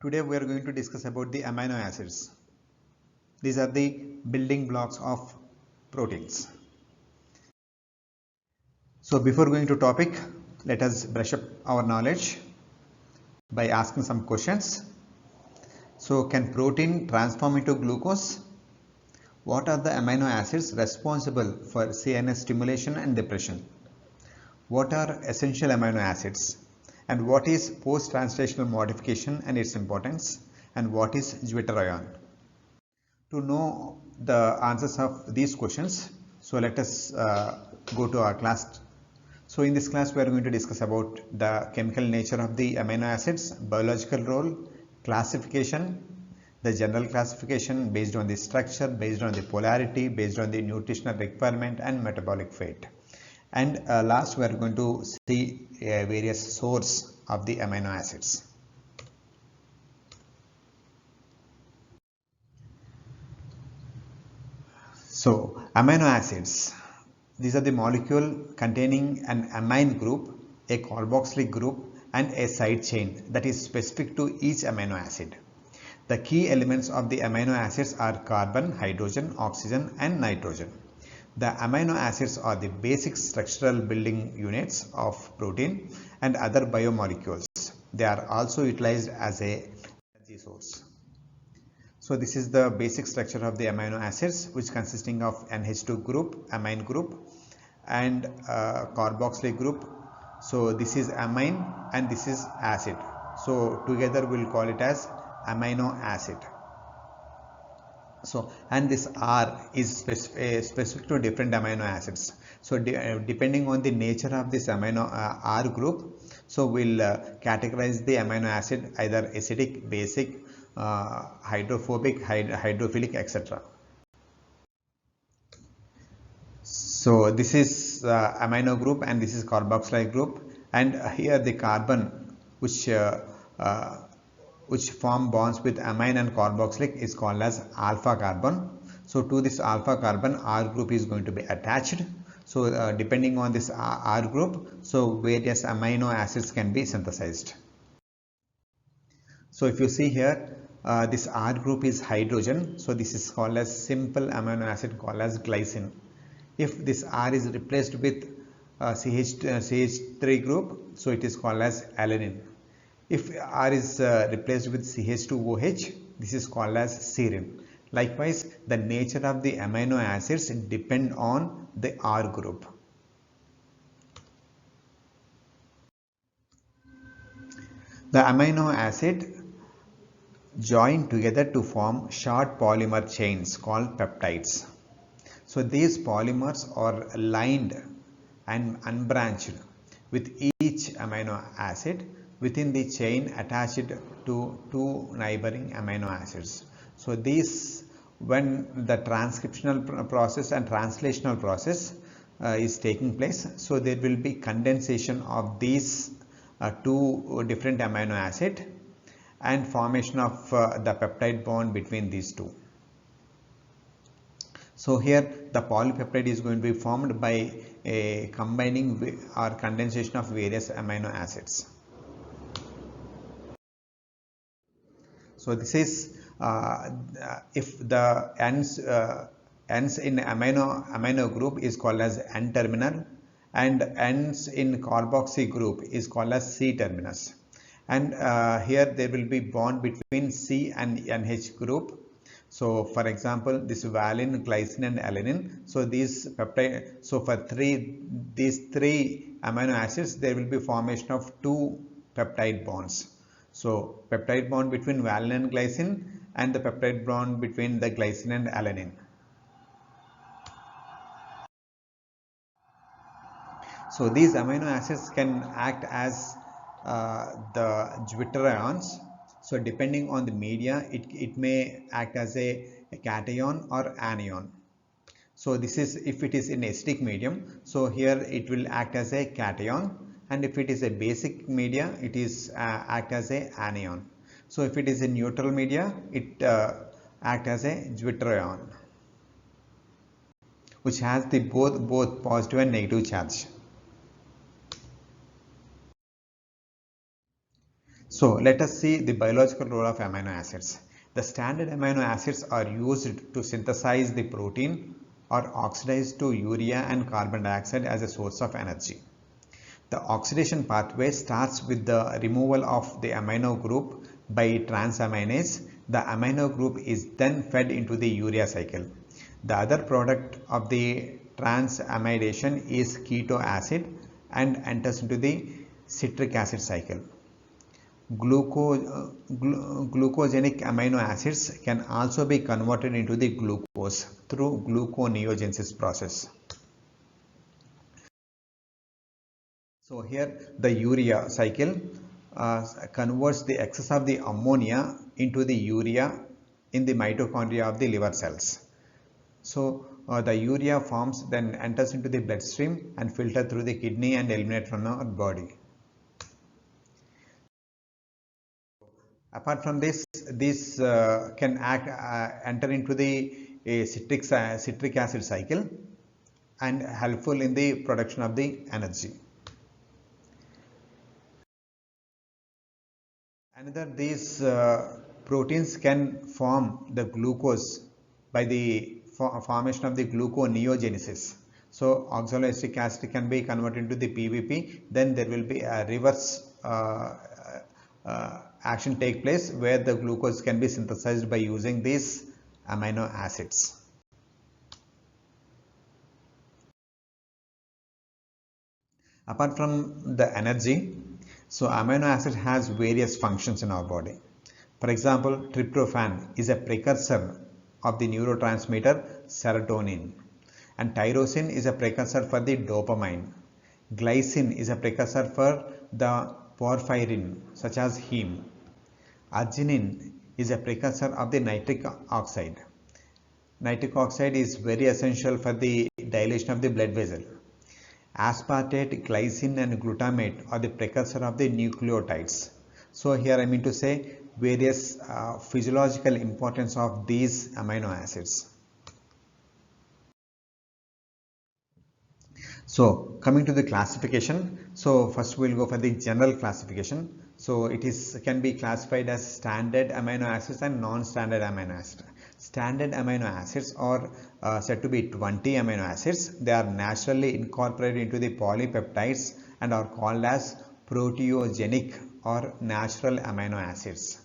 Today we are going to discuss about the amino acids. These are the building blocks of proteins. So before going to topic, let us brush up our knowledge by asking some questions. So can protein transform into glucose? What are the amino acids responsible for CNS stimulation and depression? What are essential amino acids? And what is post-translational modification and its importance? And what is zwitterion? To know the answers of these questions, so let us go to our class. So in this class we are going to discuss about the chemical nature of the amino acids, biological role, classification, the general classification based on the structure, based on the polarity, based on the nutritional requirement and metabolic fate. And last we are going to see various source of the amino acids. So amino acids, these are the molecule containing an amine group, a carboxylic group and a side chain that is specific to each amino acid. The key elements of the amino acids are carbon, hydrogen, oxygen and nitrogen. The amino acids are the basic structural building units of protein and other biomolecules. They are also utilized as a energy source. So this is the basic structure of the amino acids, which consisting of NH2 group, amine group and carboxylic group. So this is amine and this is acid. So together we will call it as amino acid. So and this R is specific to different amino acids. So depending on the nature of this amino R group, so we'll categorize the amino acid either acidic, basic, hydrophobic, hydrophilic, etc. So this is amino group and this is carboxylic group, and here the carbon which form bonds with amine and carboxylic is called as alpha carbon. So to this alpha carbon R group is going to be attached. So depending on this R group, so various amino acids can be synthesized. So if you see here, this R group is hydrogen, so this is called as simple amino acid called as glycine. If this R is replaced with CH3 group, so it is called as alanine. If R is replaced with CH2OH, this is called as serine. Likewise, the nature of the amino acids depend on the R group. The amino acid join together to form short polymer chains called peptides. So these polymers are lined and unbranched with each amino acid within the chain attached to two neighboring amino acids. So these, when the transcriptional process and translational process is taking place, so there will be condensation of these two different amino acid and formation of the peptide bond between these two. So here the polypeptide is going to be formed by a combining or condensation of various amino acids. So this is if the ends in amino group is called as N terminal and ends in carboxy group is called as C terminus. And here there will be bond between C and NH group. So for example, this valine, glycine and alanine. So these peptide, so for these three amino acids, there will be formation of two peptide bonds. So peptide bond between valine and glycine and the peptide bond between the glycine and alanine. So these amino acids can act as the zwitterions. So depending on the media, it may act as a cation or anion. So this is if it is in acidic medium, so here it will act as a cation, and if it is a basic media, it is act as a anion. So if it is a neutral media, it act as a zwitterion, which has the both positive and negative charge. So let us see the biological role of amino acids. The standard amino acids are used to synthesize the protein or oxidize to urea and carbon dioxide as a source of energy. The oxidation pathway starts with the removal of the amino group by transaminase. The amino group is then fed into the urea cycle. The other product of the transamidation is keto acid and enters into the citric acid cycle. Glucogenic amino acids can also be converted into the glucose through gluconeogenesis process. So here the urea cycle converts the excess of the ammonia into the urea in the mitochondria of the liver cells. So the urea forms then enters into the bloodstream and filter through the kidney and eliminate from our body. Apart from this, this can enter into the citric acid cycle and helpful in the production of the energy. Another, these proteins can form the glucose by the formation of the gluconeogenesis. So oxaloacetic acid can be converted into the PVP, then there will be a reverse action take place where the glucose can be synthesized by using these amino acids. Apart from the energy, so amino acid has various functions in our body. For example, tryptophan is a precursor of the neurotransmitter serotonin, and tyrosine is a precursor for the dopamine. Glycine is a precursor for the porphyrin such as heme. Arginine is a precursor of the nitric oxide. Nitric oxide is very essential for the dilation of the blood vessel. Aspartate, glycine and glutamate are the precursor of the nucleotides. So here I mean to say various physiological importance of these amino acids. So coming to the classification, so first we will go for the general classification. So it can be classified as standard amino acids and non-standard amino acids. Standard amino acids are said to be 20 amino acids. They are naturally incorporated into the polypeptides and are called as proteogenic or natural amino acids.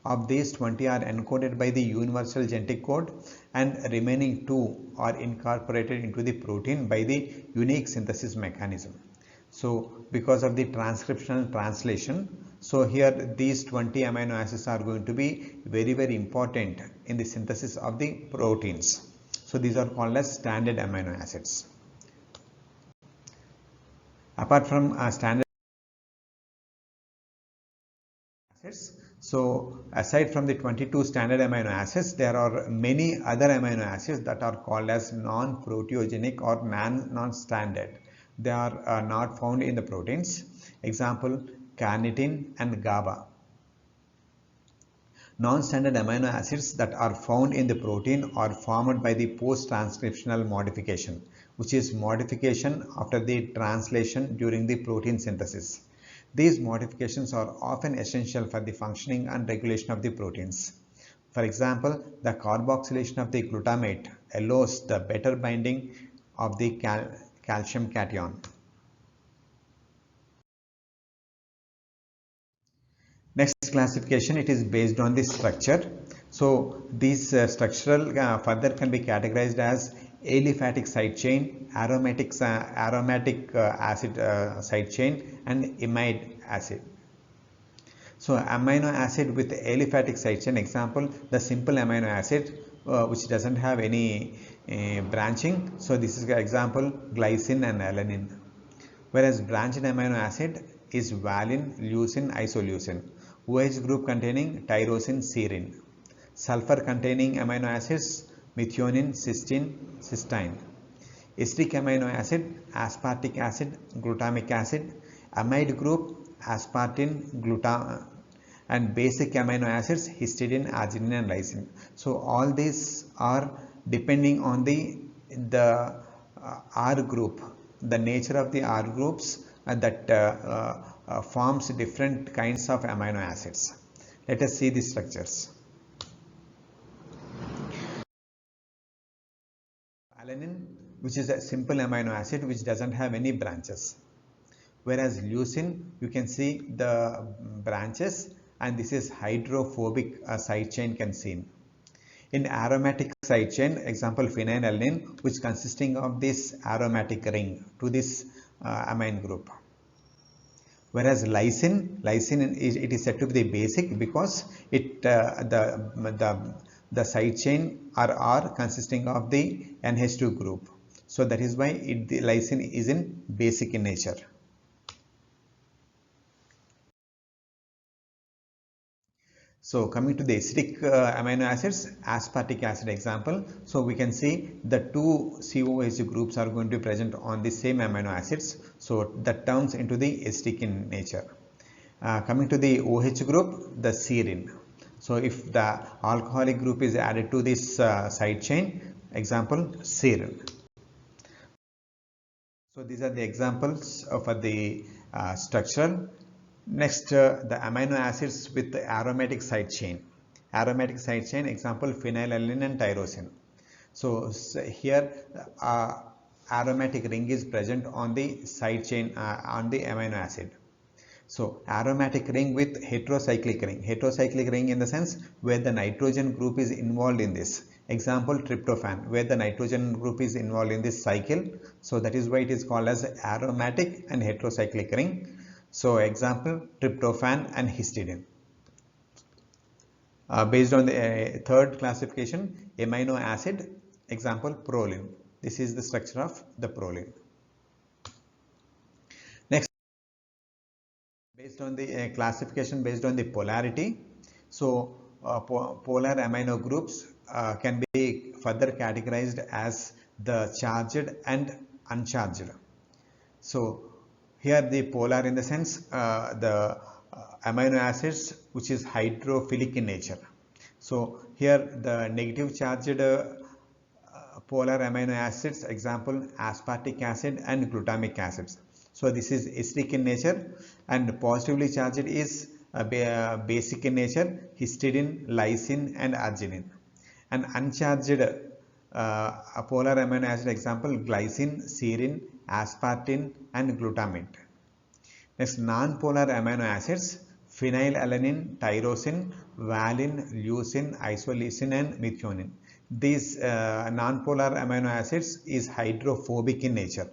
Of these, 20 are encoded by the universal genetic code and remaining 2 are incorporated into the protein by the unique synthesis mechanism. So because of the transcriptional translation, so here these 20 amino acids are going to be very important in the synthesis of the proteins. So these are called as standard amino acids. Apart from standard acids, so aside from the 22 standard amino acids, there are many other amino acids that are called as non-proteogenic or non-standard. They are not found in the proteins. Example, carnitine and GABA. Non-standard amino acids that are found in the protein are formed by the post-transcriptional modification, which is modification after the translation during the protein synthesis. These modifications are often essential for the functioning and regulation of the proteins. For example, the carboxylation of the glutamate allows the better binding of the calcium cation. Next classification, it is based on the structure. So these structural further can be categorized as aliphatic side chain, aromatic acid side chain and imide acid. So amino acid with aliphatic side chain, example the simple amino acid which doesn't have any branching. So this is the example glycine and alanine. Whereas branched amino acid is valine, leucine, isoleucine. OH group containing tyrosine, serine. Sulfur containing amino acids methionine, cysteine. Ester amino acid, aspartic acid, glutamic acid. Amide group, aspartame, glutamate, and basic amino acids histidine, arginine and lysine. So all these are depending on the R group, the nature of the R groups that forms different kinds of amino acids. Let us see the structures. Alanine, which is a simple amino acid which doesn't have any branches. Whereas leucine, you can see the branches, and this is hydrophobic side chain can seen. In aromatic side chain, example phenylalanine, which consisting of this aromatic ring to this amine group. Whereas lysine it is said to be the basic because it the side chain are R consisting of the NH2 group. So that is why the lysine is in basic in nature. So coming to the acidic amino acids, aspartic acid example. So we can see the two COH groups are going to be present on the same amino acids. So that turns into the acidic in nature. Coming to the OH group, the serine. So if the alcoholic group is added to this side chain, example serine. So these are the examples for the structural. Next, the amino acids with the aromatic side chain. Aromatic side chain, example phenylalanine and tyrosine. So here aromatic ring is present on the side chain on the amino acid. So aromatic ring with heterocyclic ring. Heterocyclic ring in the sense where the nitrogen group is involved in this. Example tryptophan, where the nitrogen group is involved in this cycle. So that is why it is called as aromatic and heterocyclic ring. So example tryptophan and histidine. Based on the third classification, amino acid, example proline. This is the structure of the proline. Next, based on the classification based on the polarity, so polar amino groups can be further categorized as the charged and uncharged. So here the polar in the sense the amino acids which is hydrophilic in nature. So here the negative charged polar amino acids, example aspartic acid and glutamic acids. So this is acidic in nature, and positively charged is basic in nature, histidine, lysine and arginine. And uncharged polar amino acid, example glycine, serine, aspartame and glutamate. Next, non-polar amino acids, phenylalanine, tyrosine, valine, leucine, isoleucine and methionine. These non-polar amino acids is hydrophobic in nature.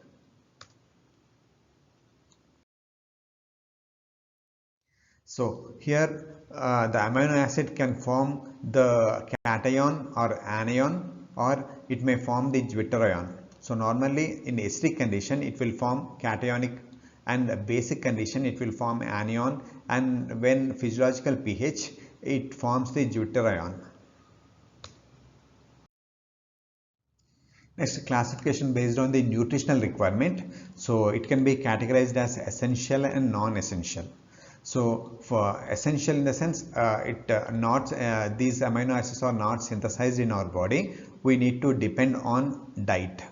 So here the amino acid can form the cation or anion, or it may form the zwitterion. So normally in acidic condition it will form cationic, and basic condition it will form anion, and when physiological pH it forms the zwitterion. Next, classification based on the nutritional requirement. So it can be categorized as essential and non-essential. So for essential in the sense these amino acids are not synthesized in our body, we need to depend on diet.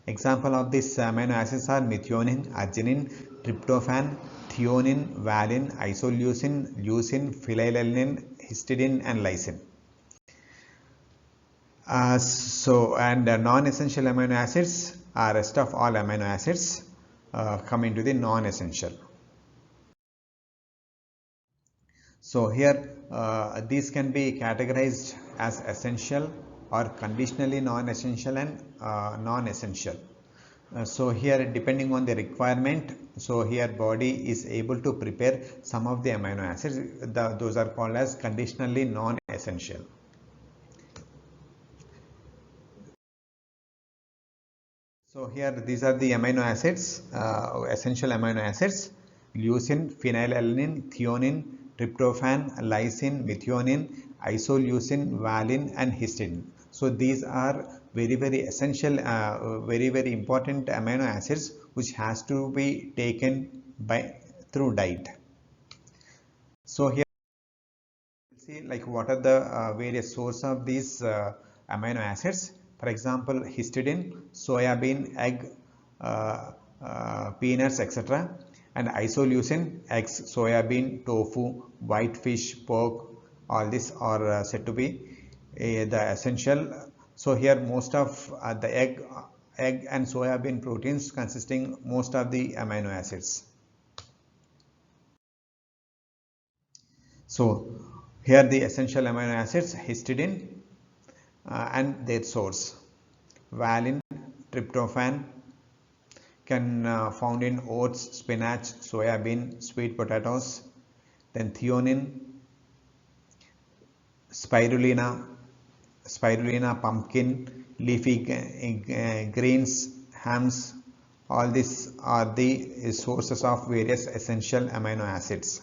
Example of these amino acids are methionine, arginine, tryptophan, threonine, valine, isoleucine, leucine, phenylalanine, histidine and lysine. Non-essential amino acids are rest of all amino acids come into the non-essential. So here these can be categorized as essential or conditionally non-essential and non-essential. So here depending on the requirement, so here body is able to prepare some of the amino acids, those are called as conditionally non-essential. So here these are the amino acids, essential amino acids: leucine, phenylalanine, threonine, tryptophan, lysine, methionine, isoleucine, valine and histidine. So these are very essential, very important amino acids which has to be taken through diet. So here we'll see like what are the various sources of these amino acids. For example, histidine, soya bean, egg, peanuts, etc. And isoleucine, eggs, soybean, tofu, white fish, pork, all these are said to be the essential. So here most of the egg and soybean proteins consisting most of the amino acids. So here the essential amino acids, histidine and their source. Valine, tryptophan can found in oats, spinach, soybean, sweet potatoes. Then threonine, spirulina, pumpkin, leafy greens, hams. All these are the sources of various essential amino acids.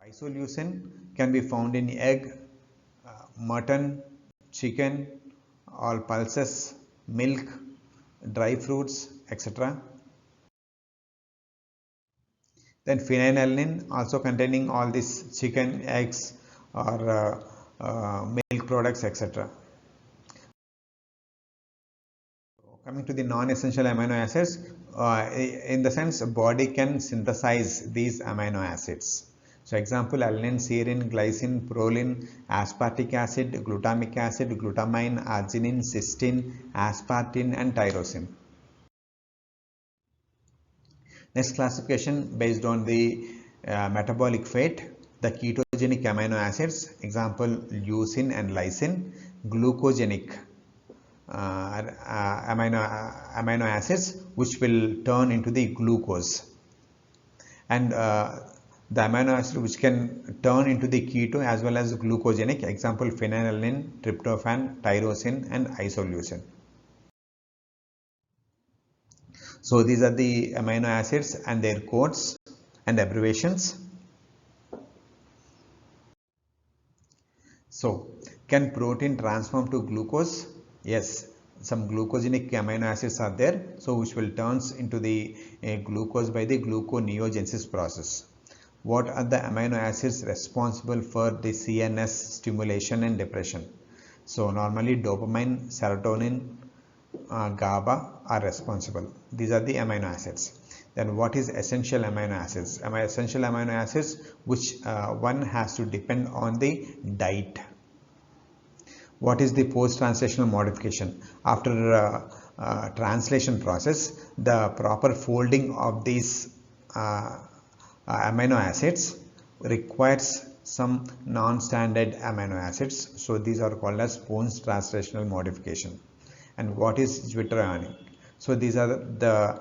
Isoleucine can be found in egg, mutton, chicken, all pulses, milk, dry fruits, etc. Then phenylalanine, also containing all these chicken, eggs, or milk products, etc. Coming to the non-essential amino acids, in the sense body can synthesize these amino acids. So example, alanine, serine, glycine, proline, aspartic acid, glutamic acid, glutamine, arginine, cysteine, aspartame and tyrosine. Next classification based on the metabolic fate, the ketogenic amino acids, example leucine and lysine, glucogenic amino acids which will turn into the glucose, and the amino acid which can turn into the keto as well as glucogenic, example phenylalanine, tryptophan, tyrosine and isoleucine. So these are the amino acids and their codes and abbreviations. So can protein transform to glucose? Yes, some glucogenic amino acids are there, so which will turns into the glucose by the gluconeogenesis process. What are the amino acids responsible for the CNS stimulation and depression? So normally dopamine, serotonin, GABA are responsible. These are the amino acids. Then what is essential amino acids? Essential amino acids which one has to depend on the diet. What is the post-translational modification? After translation process, the proper folding of these amino acids requires some non-standard amino acids. So these are called as post-translational modification. And what is zwitterionic? So these are the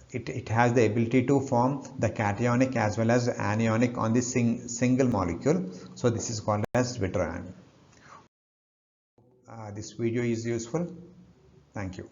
it has the ability to form the cationic as well as anionic on the single molecule. So this is called as zwitterion. This video is useful. Thank you.